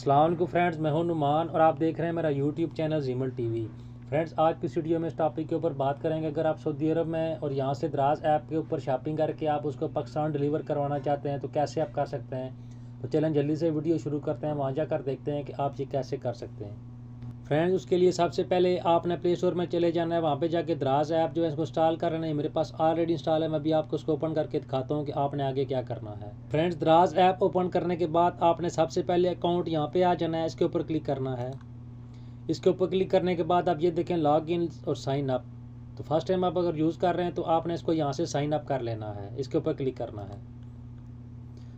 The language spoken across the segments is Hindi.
अस्सलाम वालेकुम फ्रेंड्स, मैं हूं नुमान और आप देख रहे हैं मेरा यूट्यूब चैनल जीमल टीवी। फ्रेंड्स, आज की इस वीडियो में इस टॉपिक के ऊपर बात करेंगे। अगर आप सऊदी अरब में और यहां से दराज ऐप के ऊपर शॉपिंग करके आप उसको पाकिस्तान डिलीवर करवाना चाहते हैं तो कैसे आप कर सकते हैं। तो चलें जल्दी से वीडियो शुरू करते हैं, वहाँ जाकर देखते हैं कि आप ये कैसे कर सकते हैं। फ्रेंड्स, उसके लिए सबसे पहले आपने प्ले स्टोर में चले जाना है। वहाँ पे जाके दराज ऐप जो है इसको इंस्टॉल कर लेना है। मेरे पास ऑलरेडी इंस्टॉल है, मैं भी आपको उसको ओपन करके दिखाता हूँ कि आपने आगे क्या करना है। फ्रेंड्स, दराज ऐप ओपन करने के बाद आपने सबसे पहले अकाउंट यहाँ पे आ जाना है, इसके ऊपर क्लिक करना है। इसके ऊपर क्लिक करने के बाद आप ये देखें लॉग इन और साइन अप। तो फर्स्ट टाइम आप अगर यूज़ कर रहे हैं तो आपने इसको यहाँ से साइन अप कर लेना है, इसके ऊपर क्लिक करना है।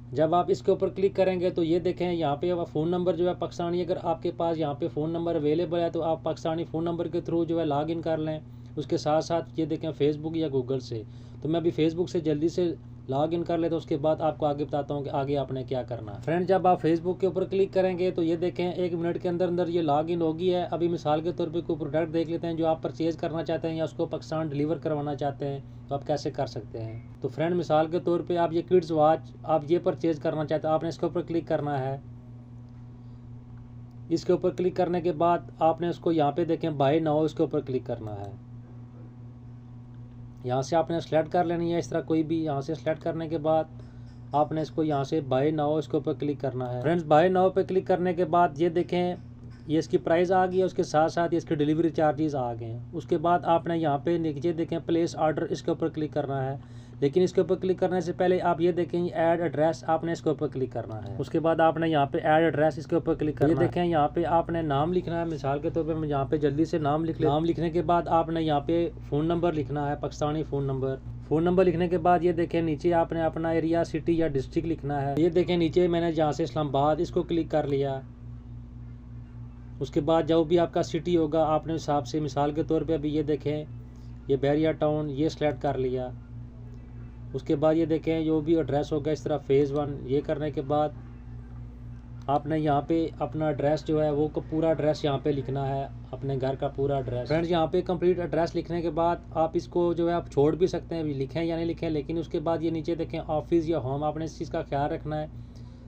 जब आप इसके ऊपर क्लिक करेंगे तो ये देखें यहाँ पे फ़ोन नंबर जो है पाकिस्तानी, अगर आपके पास यहाँ पे फ़ोन नंबर अवेलेबल है तो आप पाकिस्तानी फ़ोन नंबर के थ्रू जो है लॉग इन कर लें। उसके साथ साथ ये देखें फेसबुक या गूगल से, तो मैं अभी फेसबुक से जल्दी से लॉग इन कर ले, तो उसके बाद आपको आगे बताता हूँ कि आगे आपने क्या करना है। फ्रेंड, जब आप फेसबुक के ऊपर क्लिक करेंगे तो ये देखें 1 मिनट के अंदर अंदर ये लॉग इन होगी है। अभी मिसाल के तौर पे कोई प्रोडक्ट देख लेते हैं जो आप परचेज़ करना चाहते हैं या उसको पाकिस्तान डिलीवर करवाना चाहते हैं, तो आप कैसे कर सकते हैं। तो फ्रेंड, मिसाल के तौर पे आप ये किड्स वॉच आप ये परचेज़ करना चाहते हैं, आपने इसके ऊपर क्लिक करना है। इसके ऊपर क्लिक करने के बाद आपने उसको यहाँ पे देखें बाय नाउ, इसके ऊपर क्लिक करना है। यहाँ से आपने सेलेक्ट कर लेनी है इस तरह कोई भी। यहाँ से सेलेक्ट करने के बाद आपने इसको यहाँ से बाय नाउ इसके ऊपर क्लिक करना है। फ्रेंड्स, बाय नाउ पे क्लिक करने के बाद ये देखें ये इसकी प्राइस आ गई है, उसके साथ साथ ये इसके डिलीवरी चार्जेस आ गए हैं। उसके बाद आपने यहाँ पे नीचे देखें प्लेस ऑर्डर, इसके ऊपर क्लिक करना है। लेकिन इसके ऊपर क्लिक करने से पहले आप ये देखें ऐड एड्रेस, आपने इसके ऊपर क्लिक करना है। उसके बाद आपने यहाँ पे ऐड एड्रेस इसके ऊपर क्लिक करना है। ये देखें यहाँ पे आपने नाम लिखना है। मिसाल के तौर पे मैं यहाँ पे जल्दी से नाम लिख ले। नाम लिखने के बाद आपने यहाँ पे फ़ोन नंबर लिखना है, Pakistani phone number. Phone number लिखने के बाद ये देखें नीचे आपने अपना एरिया, सिटी या डिस्ट्रिक्ट लिखना है। ये देखें नीचे मैंने जहाँ से इस्लामाबाद इसको क्लिक कर लिया। उसके बाद जो भी आपका सिटी होगा आपने हिसाब से, मिसाल के तौर पे अभी ये देखें ये बैरिया टाउन ये सेलेक्ट कर लिया। उसके बाद ये देखें जो भी एड्रेस होगा इस तरह फ़ेज़ 1, ये करने के बाद आपने यहाँ पे अपना एड्रेस जो है वो पूरा एड्रेस यहाँ पे लिखना है, अपने घर का पूरा एड्रेस। फ्रेंड्स, यहाँ पे कंप्लीट एड्रेस लिखने के बाद आप इसको जो है आप छोड़ भी सकते हैं, लिखें या नहीं लिखें। लेकिन उसके बाद ये नीचे देखें ऑफिस या होम, आपने इस चीज़ का ख्याल रखना है।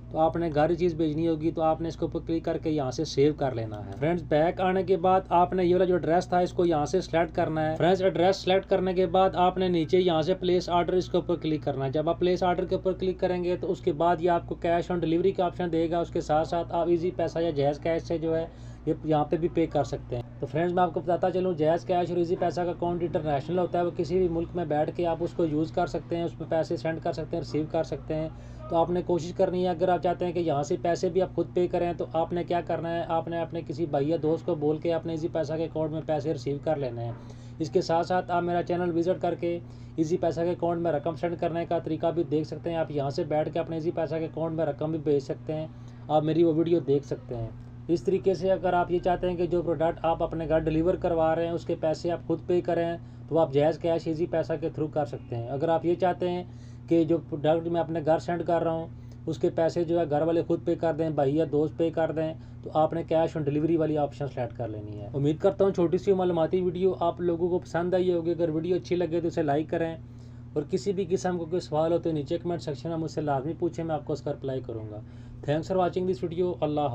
तो आपने घर चीज़ भेजनी होगी तो आपने इसके ऊपर क्लिक करके यहाँ से सेव कर लेना है। फ्रेंड्स, बैक आने के बाद आपने ये वाला जो एड्रेस था इसको यहाँ से सेलेक्ट करना है। फ्रेंड्स, एड्रेस सेलेक्ट करने के बाद आपने नीचे यहाँ से प्लेस ऑर्डर इसके ऊपर क्लिक करना है। जब आप प्लेस ऑर्डर के ऊपर क्लिक करेंगे तो उसके बाद ये आपको कैश ऑन डिलीवरी का ऑप्शन देगा। उसके साथ साथ आप इजी पैसा या जैज़ कैश से जो है ये यहाँ पे भी पे कर सकते हैं। तो फ्रेंड्स, मैं आपको बताता चलूँ जैज़ कैश और इजी पैसा का अकाउंट इंटरनेशनल होता है। वो किसी भी मुल्क में बैठ के आप उसको यूज़ कर सकते हैं, उसमें पैसे सेंड कर सकते हैं, रिसीव कर सकते हैं। तो आपने कोशिश करनी है, अगर आप चाहते हैं कि यहाँ से पैसे भी आप खुद पे करें तो आपने क्या करना है, आपने अपने किसी भाई या दोस्त को बोल के अपने इजी पैसा के अकाउंट में पैसे रिसीव कर लेने हैं। इसके साथ साथ आप मेरा चैनल विजिट करके इजी पैसा के अकाउंट में रकम सेंड करने का तरीका भी देख सकते हैं। आप यहाँ से बैठ के अपने इजी पैसा के अकाउंट में रकम भी भेज सकते हैं। आप मेरी वो वीडियो देख सकते हैं। इस तरीके से अगर आप ये चाहते हैं कि जो प्रोडक्ट आप अपने घर डिलीवर करवा रहे हैं उसके पैसे आप खुद पे करें तो आप जैज़ कैश इजी पैसा के थ्रू कर सकते हैं। अगर आप ये चाहते हैं कि जो प्रोडक्ट मैं अपने घर सेंड कर रहा हूँ उसके पैसे जो है घर वाले खुद पे कर दें, भाई या दोस्त पे कर दें, तो आपने कैश ऑन डिलीवरी वाली ऑप्शन सेलेक्ट कर लेनी है। उम्मीद करता हूँ छोटी सी मालूमाती वीडियो आप लोगों को पसंद आई होगी। अगर वीडियो अच्छी लगे तो इसे लाइक करें और किसी भी किस्म को कोई सवाल हो तो नीचे कमेंट सेक्शन में मुझसे लाजमी पूछें, मैं आपको उसका रिप्लाई करूँगा। Thanks for watching this video. Allah.